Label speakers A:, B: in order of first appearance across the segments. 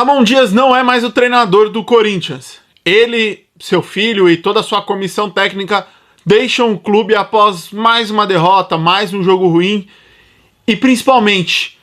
A: Ramon Dias não é mais o treinador do Corinthians. Ele, seu filho e toda a sua comissão técnica deixam o clube após mais uma derrota, mais um jogo ruim e principalmente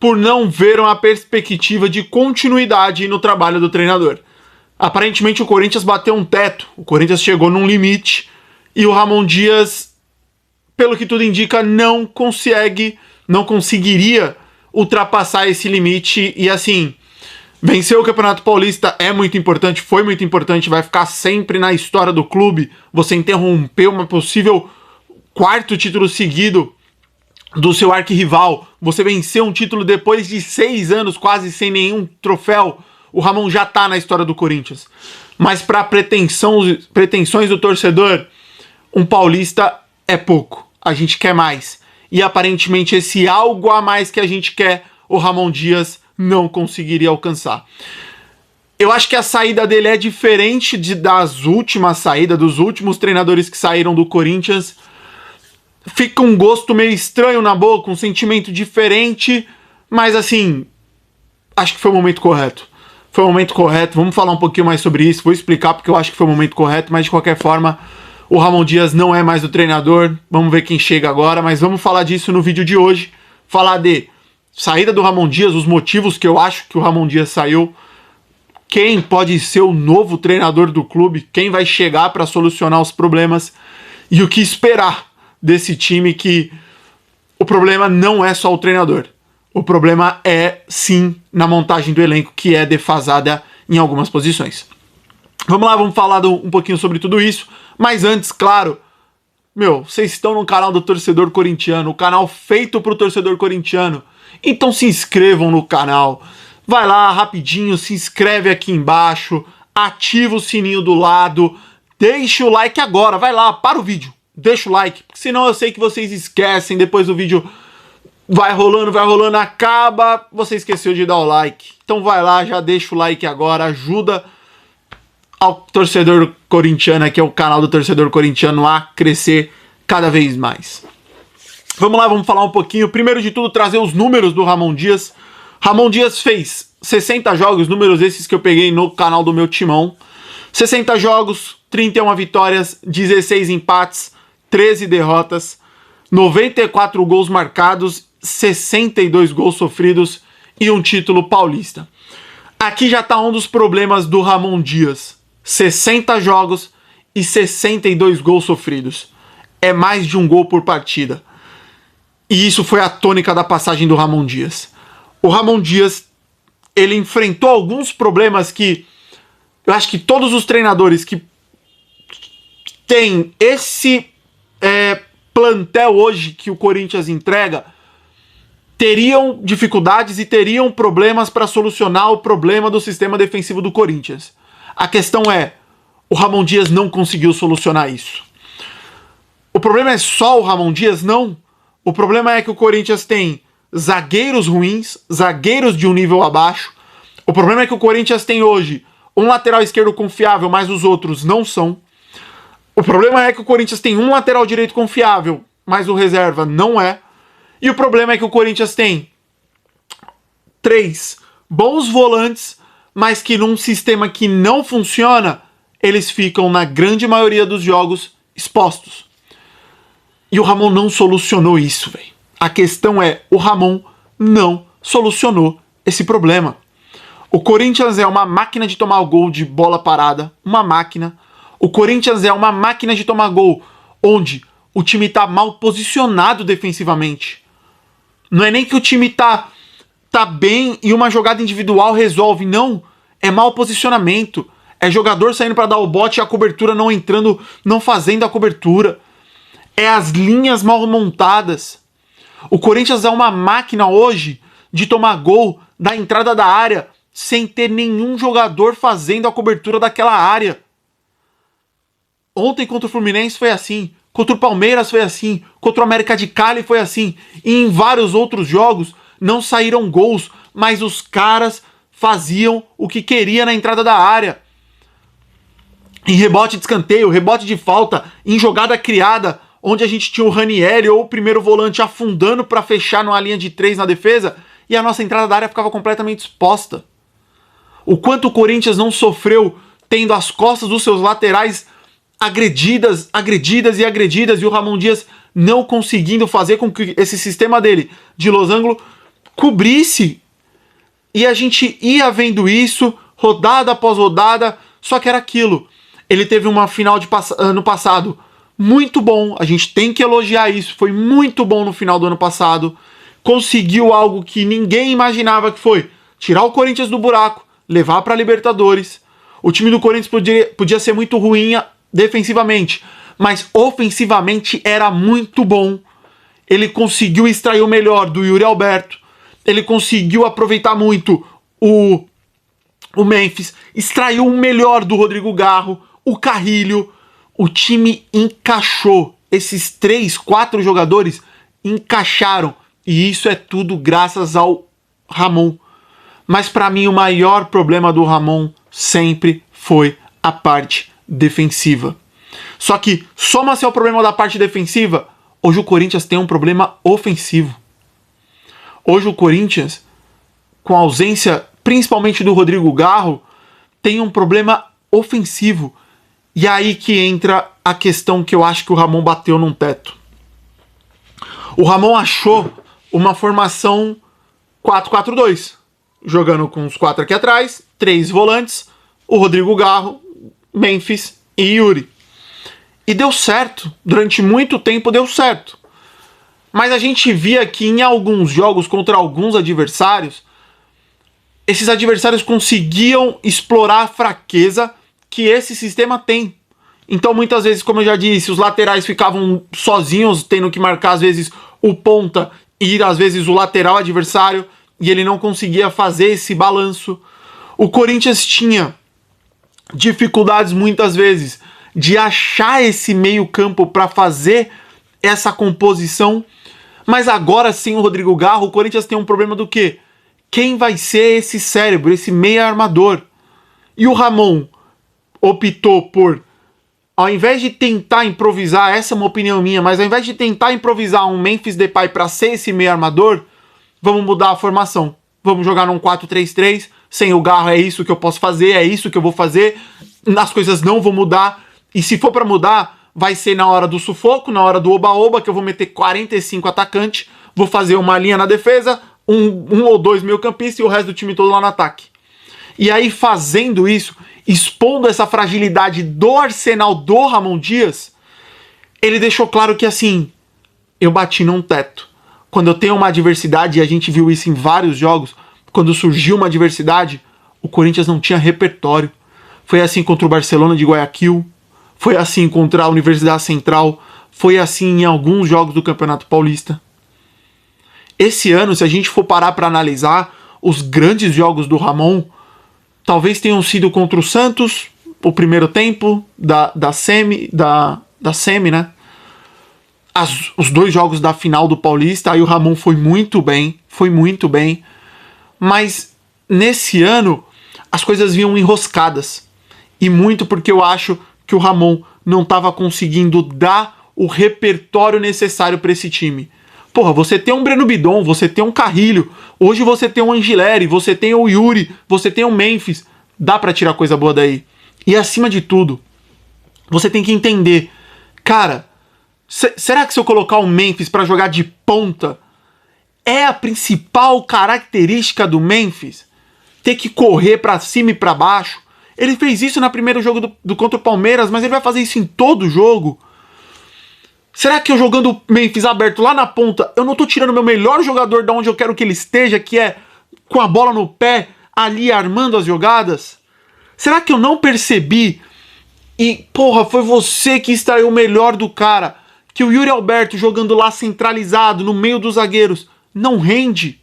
A: por não ver uma perspectiva de continuidade no trabalho do treinador. Aparentemente o Corinthians bateu um teto, o Corinthians chegou num limite e o Ramon Dias, pelo que tudo indica, não conseguiria ultrapassar esse limite e assim... Vencer o Campeonato Paulista é muito importante, foi muito importante, vai ficar sempre na história do clube. Você interrompeu uma possível quarto título seguido do seu arquirrival. Você venceu um título depois de 6 anos, quase sem nenhum troféu. O Ramon já tá na história do Corinthians. Mas para pretensões do torcedor, um paulista é pouco. A gente quer mais. E aparentemente esse algo a mais que a gente quer, o Ramon Dias não conseguiria alcançar. Eu acho que a saída dele é diferente das últimas saídas, dos últimos treinadores que saíram do Corinthians. Fica um gosto meio estranho na boca, um sentimento diferente, mas assim, acho que foi o momento correto. Foi o momento correto, vamos falar um pouquinho mais sobre isso, vou explicar porque eu acho que foi o momento correto, mas de qualquer forma, o Ramon Dias não é mais o treinador, vamos ver quem chega agora, mas vamos falar disso no vídeo de hoje, falar de saída do Ramon Dias, os motivos que eu acho que o Ramon Dias saiu, quem pode ser o novo treinador do clube, quem vai chegar para solucionar os problemas e o que esperar desse time que o problema não é só o treinador. O problema é sim na montagem do elenco que é defasada em algumas posições. Vamos lá, vamos falar um pouquinho sobre tudo isso, mas antes, claro, vocês estão no canal do Torcedor Corintiano, o canal feito pro torcedor corintiano. Então se inscrevam no canal, vai lá rapidinho, se inscreve aqui embaixo, ativa o sininho do lado, deixa o like agora, vai lá, para o vídeo, deixa o like, porque senão eu sei que vocês esquecem, depois o vídeo vai rolando, acaba, você esqueceu de dar o like. Então vai lá, já deixa o like agora, ajuda ao Torcedor Corintiano, que é o canal do Torcedor Corintiano, a crescer cada vez mais. Vamos lá, vamos falar um pouquinho. Primeiro de tudo, trazer os números do Ramon Dias. Ramon Dias fez 60 jogos, números esses que eu peguei no canal do meu timão. 60 jogos, 31 vitórias, 16 empates, 13 derrotas, 94 gols marcados, 62 gols sofridos e um título paulista. Aqui já tá um dos problemas do Ramon Dias. 60 jogos e 62 gols sofridos. É mais de um gol por partida. E isso foi a tônica da passagem do Ramon Dias. O Ramon Dias, ele enfrentou alguns problemas que eu acho que todos os treinadores que têm esse plantel hoje que o Corinthians entrega teriam dificuldades e teriam problemas para solucionar o problema do sistema defensivo do Corinthians. A questão é, o Ramon Dias não conseguiu solucionar isso. O problema é só o Ramon Dias? Não. O problema é que o Corinthians tem zagueiros ruins, zagueiros de um nível abaixo. O problema é que o Corinthians tem hoje um lateral esquerdo confiável, mas os outros não são. O problema é que o Corinthians tem um lateral direito confiável, mas o reserva não é. E o problema é que o Corinthians tem 3 bons volantes, mas que num sistema que não funciona, eles ficam na grande maioria dos jogos expostos. E o Ramon não solucionou isso, velho. A questão é, o Ramon não solucionou esse problema. O Corinthians é uma máquina de tomar gol de bola parada, uma máquina. O Corinthians é uma máquina de tomar gol onde o time tá mal posicionado defensivamente. Não é nem que o time tá bem e uma jogada individual resolve, não. É mau posicionamento. É jogador saindo para dar o bote e a cobertura não entrando, não fazendo a cobertura. É as linhas mal montadas. O Corinthians é uma máquina hoje de tomar gol da entrada da área sem ter nenhum jogador fazendo a cobertura daquela área. Ontem contra o Fluminense foi assim, contra o Palmeiras foi assim, contra o América de Cali foi assim, e em vários outros jogos não saíram gols, mas os caras faziam o que queria na entrada da área. Em rebote de escanteio, rebote de falta, em jogada criada, onde a gente tinha o Ranieri ou o primeiro volante afundando para fechar numa linha de 3 na defesa, e a nossa entrada da área ficava completamente exposta. O quanto o Corinthians não sofreu tendo as costas dos seus laterais agredidas, e o Ramon Dias não conseguindo fazer com que esse sistema dele de losango cobrisse. E a gente ia vendo isso, rodada após rodada, só que era aquilo. Ele teve uma final de ano passado muito bom, a gente tem que elogiar isso, foi muito bom no final do ano passado. Conseguiu algo que ninguém imaginava, que foi tirar o Corinthians do buraco, levar para a Libertadores. O time do Corinthians podia ser muito ruim defensivamente, mas ofensivamente era muito bom. Ele conseguiu extrair o melhor do Yuri Alberto, ele conseguiu aproveitar muito o Memphis, extraiu o melhor do Rodrigo Garro, o Carrilho. O time encaixou. Esses 3, 4 jogadores encaixaram. E isso é tudo graças ao Ramon. Mas para mim o maior problema do Ramon sempre foi a parte defensiva. Só que, soma-se ao problema da parte defensiva, hoje o Corinthians tem um problema ofensivo. Hoje o Corinthians, com a ausência principalmente do Rodrigo Garro, tem um problema ofensivo. E aí que entra a questão que eu acho que o Ramon bateu num teto. O Ramon achou uma formação 4-4-2, jogando com os 4 aqui atrás, 3 volantes, o Rodrigo Garro, Memphis e Yuri. E deu certo, durante muito tempo deu certo. Mas a gente via que em alguns jogos contra alguns adversários, esses adversários conseguiam explorar a fraqueza que esse sistema tem. Então muitas vezes, como eu já disse, os laterais ficavam sozinhos, tendo que marcar às vezes o ponta e às vezes o lateral adversário, e ele não conseguia fazer esse balanço. O Corinthians tinha dificuldades muitas vezes de achar esse meio campo para fazer essa composição, mas agora sem o Rodrigo Garro, o Corinthians tem um problema do quê? Quem vai ser esse cérebro, esse meia armador? E o Ramon optou por, ao invés de tentar improvisar, essa é uma opinião minha, mas ao invés de tentar improvisar um Memphis Depay para ser esse meio armador, vamos mudar a formação. Vamos jogar num 4-3-3, sem o Garro é isso que eu posso fazer, é isso que eu vou fazer, as coisas não vão mudar, e se for para mudar, vai ser na hora do sufoco, na hora do oba-oba, que eu vou meter 45 atacantes, vou fazer uma linha na defesa, um ou 2 meio-campistas e o resto do time todo lá no ataque. E aí, fazendo isso, expondo essa fragilidade do arsenal do Ramon Dias, ele deixou claro que assim, eu bati num teto. Quando eu tenho uma adversidade, e a gente viu isso em vários jogos, quando surgiu uma adversidade, o Corinthians não tinha repertório. Foi assim contra o Barcelona de Guayaquil, foi assim contra a Universidade Central, foi assim em alguns jogos do Campeonato Paulista. Esse ano, se a gente for parar para analisar os grandes jogos do Ramon, talvez tenham sido contra o Santos, o primeiro tempo da semi, né? Os 2 jogos da final do Paulista, aí o Ramon foi muito bem. Mas nesse ano, as coisas vinham enroscadas. E muito porque eu acho que o Ramon não estava conseguindo dar o repertório necessário para esse time. Porra, você tem um Breno Bidon, você tem um Carrilho, hoje você tem um Angileri, você tem o Yuri, você tem o Memphis. Dá pra tirar coisa boa daí. E acima de tudo, você tem que entender, cara, será que se eu colocar o Memphis pra jogar de ponta, é a principal característica do Memphis? Ter que correr pra cima e pra baixo? Ele fez isso no primeiro jogo do contra o Palmeiras, mas ele vai fazer isso em todo jogo? Será que eu jogando o Memphis aberto lá na ponta, eu não tô tirando o meu melhor jogador de onde eu quero que ele esteja, que é com a bola no pé, ali armando as jogadas? Será que eu não percebi? E, porra, foi você que extraiu o melhor do cara, que o Yuri Alberto jogando lá centralizado, no meio dos zagueiros, não rende?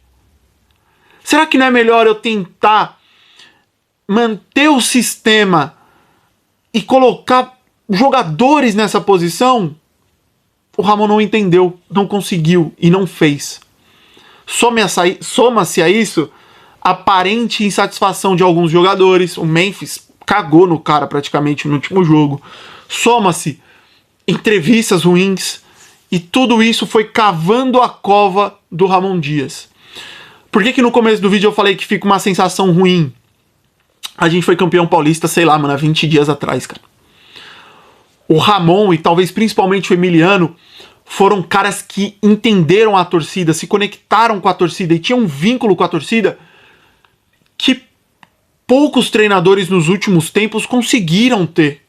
A: Será que não é melhor eu tentar manter o sistema e colocar jogadores nessa posição? O Ramon não entendeu, não conseguiu e não fez. Soma-se a isso a aparente insatisfação de alguns jogadores. O Memphis cagou no cara praticamente no último jogo. Soma-se entrevistas ruins. E tudo isso foi cavando a cova do Ramon Dias. Por que no começo do vídeo eu falei que fica uma sensação ruim? A gente foi campeão paulista, sei lá, mano, há 20 dias atrás, cara. O Ramon e talvez principalmente o Emiliano foram caras que entenderam a torcida, se conectaram com a torcida e tinham um vínculo com a torcida que poucos treinadores nos últimos tempos conseguiram ter.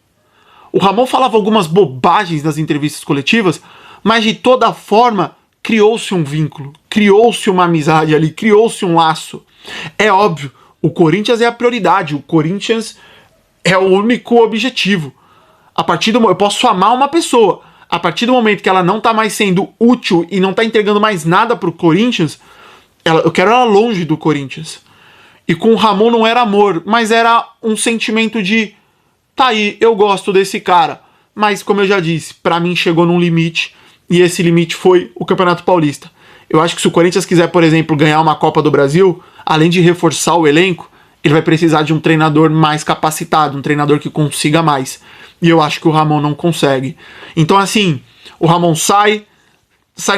A: O Ramon falava algumas bobagens nas entrevistas coletivas, mas de toda forma criou-se um vínculo, criou-se uma amizade ali, criou-se um laço. É óbvio, o Corinthians é a prioridade, o Corinthians é o único objetivo. A partir do eu posso amar uma pessoa, a partir do momento que ela não tá mais sendo útil e não tá entregando mais nada pro Corinthians, eu quero ela longe do Corinthians. E com o Ramon não era amor, mas era um sentimento de tá aí, eu gosto desse cara. Mas como eu já disse, pra mim chegou num limite, e esse limite foi o Campeonato Paulista. Eu acho que se o Corinthians quiser, por exemplo, ganhar uma Copa do Brasil, além de reforçar o elenco, ele vai precisar de um treinador mais capacitado, um treinador que consiga mais. E eu acho que o Ramon não consegue. Então, assim, o Ramon sai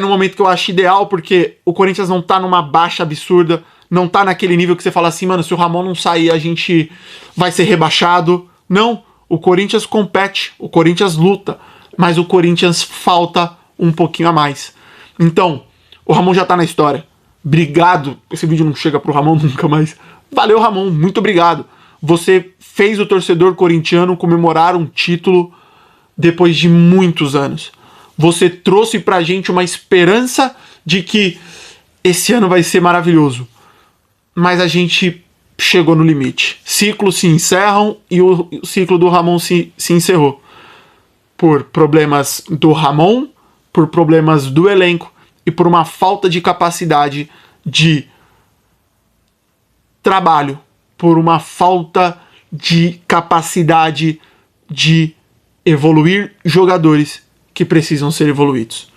A: no momento que eu acho ideal, porque o Corinthians não tá numa baixa absurda, não tá naquele nível que você fala assim, mano, se o Ramon não sair, a gente vai ser rebaixado. Não, o Corinthians compete, o Corinthians luta, mas o Corinthians falta um pouquinho a mais. Então, o Ramon já tá na história. Obrigado. Esse vídeo não chega pro Ramon nunca mais. Valeu, Ramon, muito obrigado. Você fez o torcedor corintiano comemorar um título depois de muitos anos. Você trouxe pra gente uma esperança de que esse ano vai ser maravilhoso. Mas a gente chegou no limite. Ciclos se encerram e o ciclo do Ramon se encerrou. Por problemas do Ramon, por problemas do elenco e por uma falta de capacidade de trabalho, por uma falta de capacidade de evoluir jogadores que precisam ser evoluídos.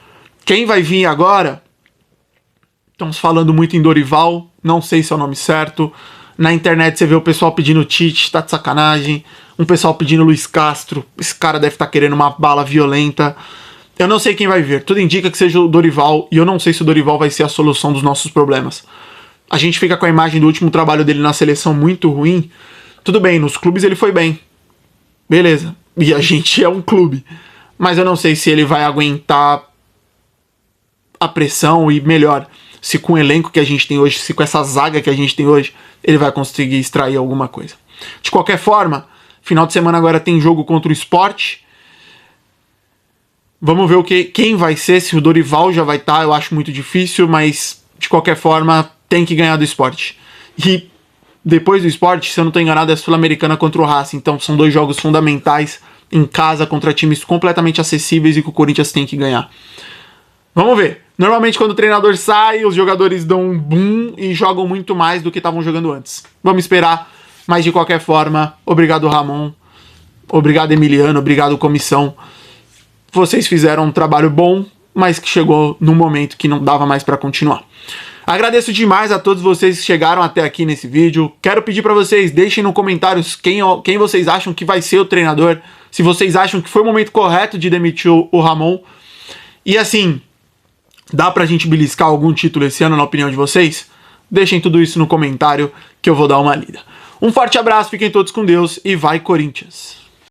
A: Quem vai vir agora? Estamos falando muito em Dorival, não sei se é o nome certo. Na internet você vê o pessoal pedindo Tite, tá de sacanagem. Um pessoal pedindo Luiz Castro, esse cara deve estar querendo uma bala violenta. Eu não sei quem vai vir, tudo indica que seja o Dorival, e eu não sei se o Dorival vai ser a solução dos nossos problemas. A gente fica com a imagem do último trabalho dele na seleção muito ruim. Tudo bem, nos clubes ele foi bem. Beleza, e a gente é um clube. Mas eu não sei se ele vai aguentar a pressão e melhor, se com o elenco que a gente tem hoje, se com essa zaga que a gente tem hoje, ele vai conseguir extrair alguma coisa. De qualquer forma, final de semana agora tem jogo contra o Sport. Vamos ver quem vai ser, se o Dorival já vai estar, eu acho muito difícil, mas de qualquer forma tem que ganhar do Sport. E depois do Sport, se eu não estou enganado, é a Sul-Americana contra o Racing, então são dois jogos fundamentais em casa contra times completamente acessíveis e que o Corinthians tem que ganhar. Vamos ver. Normalmente quando o treinador sai, os jogadores dão um boom e jogam muito mais do que estavam jogando antes. Vamos esperar, mas de qualquer forma, obrigado Ramon, obrigado Emiliano, obrigado comissão. Vocês fizeram um trabalho bom, mas que chegou num momento que não dava mais para continuar. Agradeço demais a todos vocês que chegaram até aqui nesse vídeo. Quero pedir para vocês, deixem nos comentários quem vocês acham que vai ser o treinador, se vocês acham que foi o momento correto de demitir o Ramon. E assim, dá pra gente beliscar algum título esse ano, na opinião de vocês? Deixem tudo isso no comentário que eu vou dar uma lida. Um forte abraço, fiquem todos com Deus e vai Corinthians!